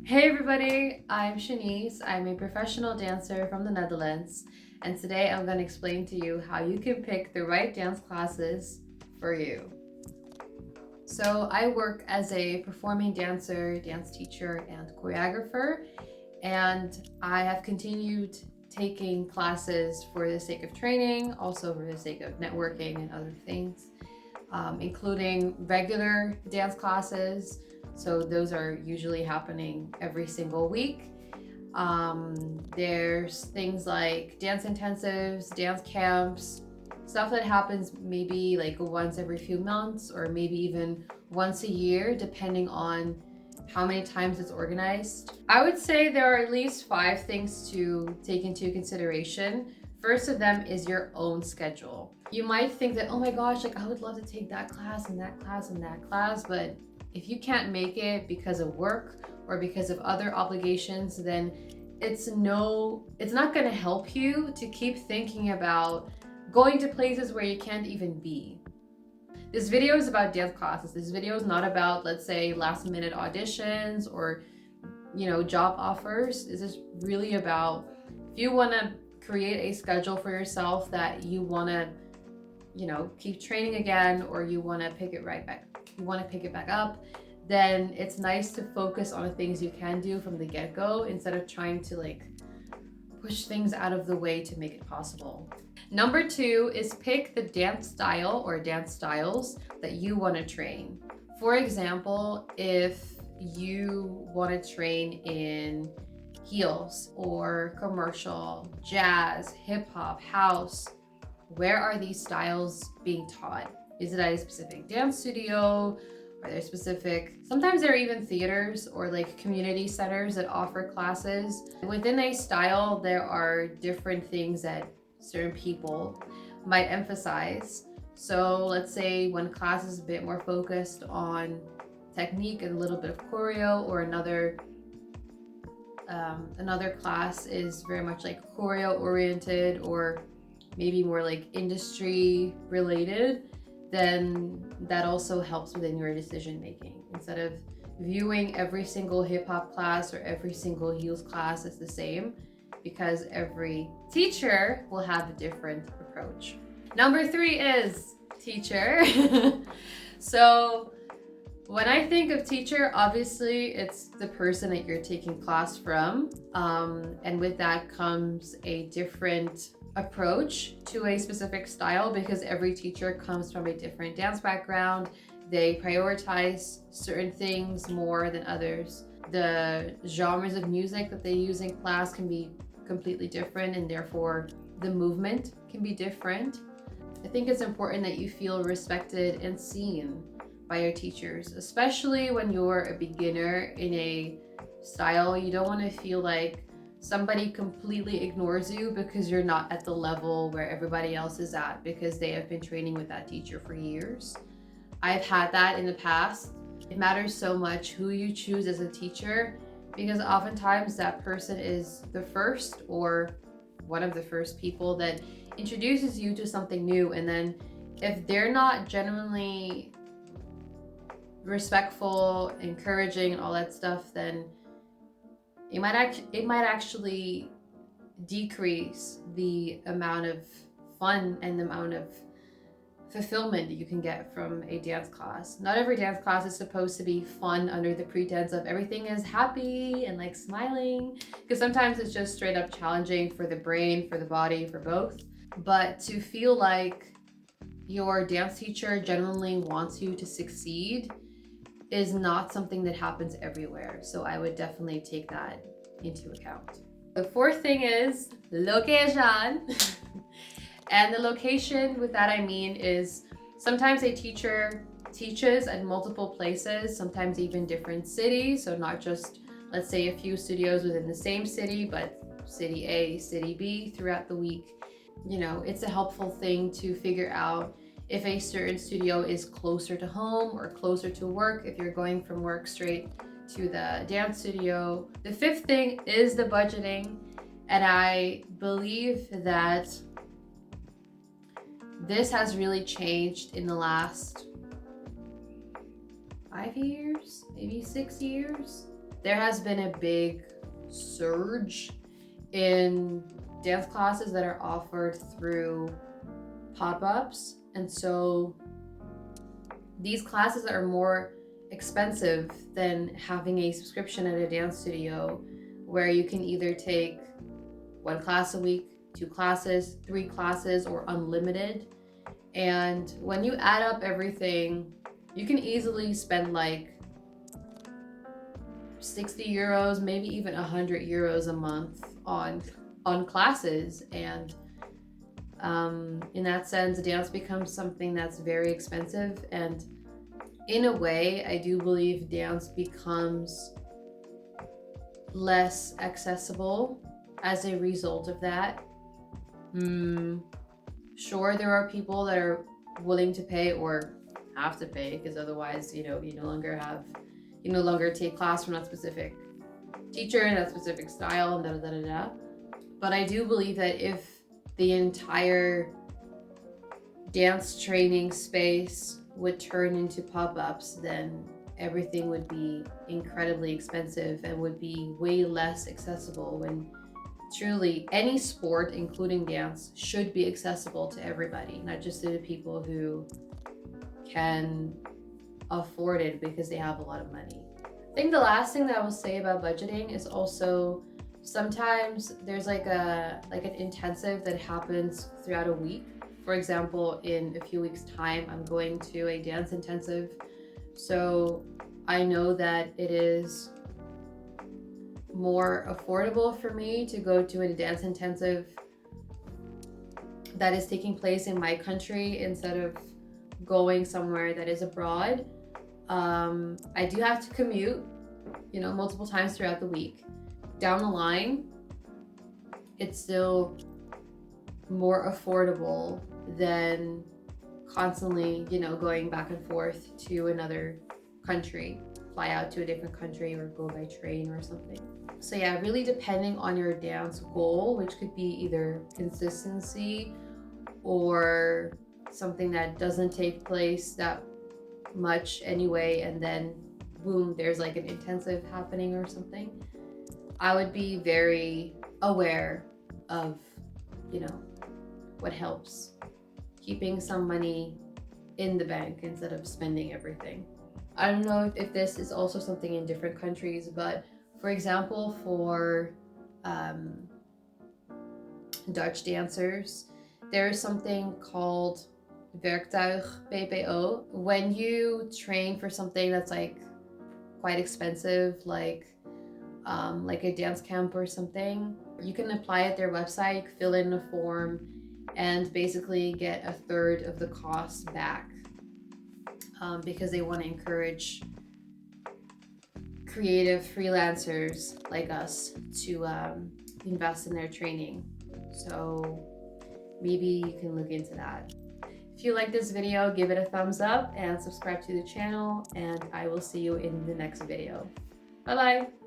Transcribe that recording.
Hey everybody, I'm Shanice. I'm a professional dancer from the Netherlands, and today I'm going to explain to you how you can pick the right dance classes for you. So I work as a performing dancer, dance teacher, and choreographer, and I have continued taking classes for the sake of training, also for the sake of networking and other things, including regular dance classes. So those are usually happening every single week. There's things like dance intensives, dance camps, stuff that happens maybe like once every few months or maybe even once a year, depending on how many times it's organized. I would say there are at least 5 things to take into consideration. First of them is your own schedule. You might think that, oh my gosh, like I would love to take that class and that class and that class, but if you can't make it because of work or because of other obligations, then it's not going to help you to keep thinking about going to places where you can't even be. This video is about dance classes. This video is not about, let's say, last minute auditions or, job offers. This is really about if you want to create a schedule for yourself that you want to, keep training again, or you want to pick it back up, then it's nice to focus on the things you can do from the get-go instead of trying to push things out of the way to make it possible. Number 2 is pick the dance style or dance styles that you want to train. For example, if you want to train in heels or commercial, jazz, hip hop, house, where are these styles being taught? Is it at a specific dance studio? Are there sometimes there are even theaters or community centers that offer classes. Within a style, there are different things that certain people might emphasize. So let's say one class is a bit more focused on technique and a little bit of choreo, or another class is very much choreo oriented or maybe more industry related, then that also helps within your decision making. Instead of viewing every single hip hop class or every single heels class as the same, because every teacher will have a different approach. Number 3 is teacher. So when I think of teacher, obviously it's the person that you're taking class from. And with that comes a different approach to a specific style, because every teacher comes from a different dance background. They prioritize certain things more than others. The genres of music that they use in class can be completely different, and therefore the movement can be different. I think it's important that you feel respected and seen by your teachers, especially when you're a beginner in a style. You don't want to feel like somebody completely ignores you because you're not at the level where everybody else is at because they have been training with that teacher for years. I've had that in the past. It matters so much who you choose as a teacher, because oftentimes that person is the first or one of the first people that introduces you to something new, and then if they're not genuinely respectful, encouraging, and all that stuff, then it might actually decrease the amount of fun and the amount of fulfillment that you can get from a dance class. Not every dance class is supposed to be fun under the pretense of everything is happy and smiling, because sometimes it's just straight up challenging for the brain, for the body, for both. But to feel like your dance teacher genuinely wants you to succeed is not something that happens everywhere. So I would definitely take that into account. The 4th thing is location. And the location, with that I mean, is sometimes a teacher teaches at multiple places, sometimes even different cities. So not just, let's say, a few studios within the same city, but city A, city B throughout the week. It's a helpful thing to figure out if a certain studio is closer to home or closer to work, if you're going from work straight to the dance studio. The 5th thing is the budgeting, and I believe that this has really changed in the last 5 years, maybe 6 years. there has been a big surge in dance classes that are offered through pop-ups. And so these classes are more expensive than having a subscription at a dance studio, where you can either take 1 class a week, 2 classes, 3 classes, or unlimited. And when you add up everything, you can easily spend like 60 euros, maybe even 100 euros a month on classes. And in that sense, dance becomes something that's very expensive. And in a way, I do believe dance becomes less accessible as a result of that. Sure, there are people that are willing to pay or have to pay, because otherwise, you no longer take class from that specific teacher and that specific style and But I do believe that if the entire dance training space would turn into pop-ups, then everything would be incredibly expensive and would be way less accessible, when truly any sport, including dance, should be accessible to everybody, not just to the people who can afford it because they have a lot of money. I think the last thing that I will say about budgeting is also sometimes there's like an intensive that happens throughout a week. For example, in a few weeks' time, I'm going to a dance intensive. So I know that it is more affordable for me to go to a dance intensive that is taking place in my country instead of going somewhere that is abroad. I do have to commute, multiple times throughout the week. Down the line, it's still more affordable than constantly, going back and forth to another country, fly out to a different country or go by train or something. So yeah, really depending on your dance goal, which could be either consistency or something that doesn't take place that much anyway, and then boom, there's like an intensive happening or something. I would be very aware of, what helps. Keeping some money in the bank instead of spending everything. I don't know if this is also something in different countries, but for example, for Dutch dancers, there is something called WerktuigPPO. When you train for something that's like quite expensive, like a dance camp or something, you can apply at their website, fill in a form, and basically get 1/3 of the cost back, because they want to encourage creative freelancers like us to invest in their training. So maybe you can look into that. If you like this video, give it a thumbs up and subscribe to the channel, and I will see you in the next video. Bye bye.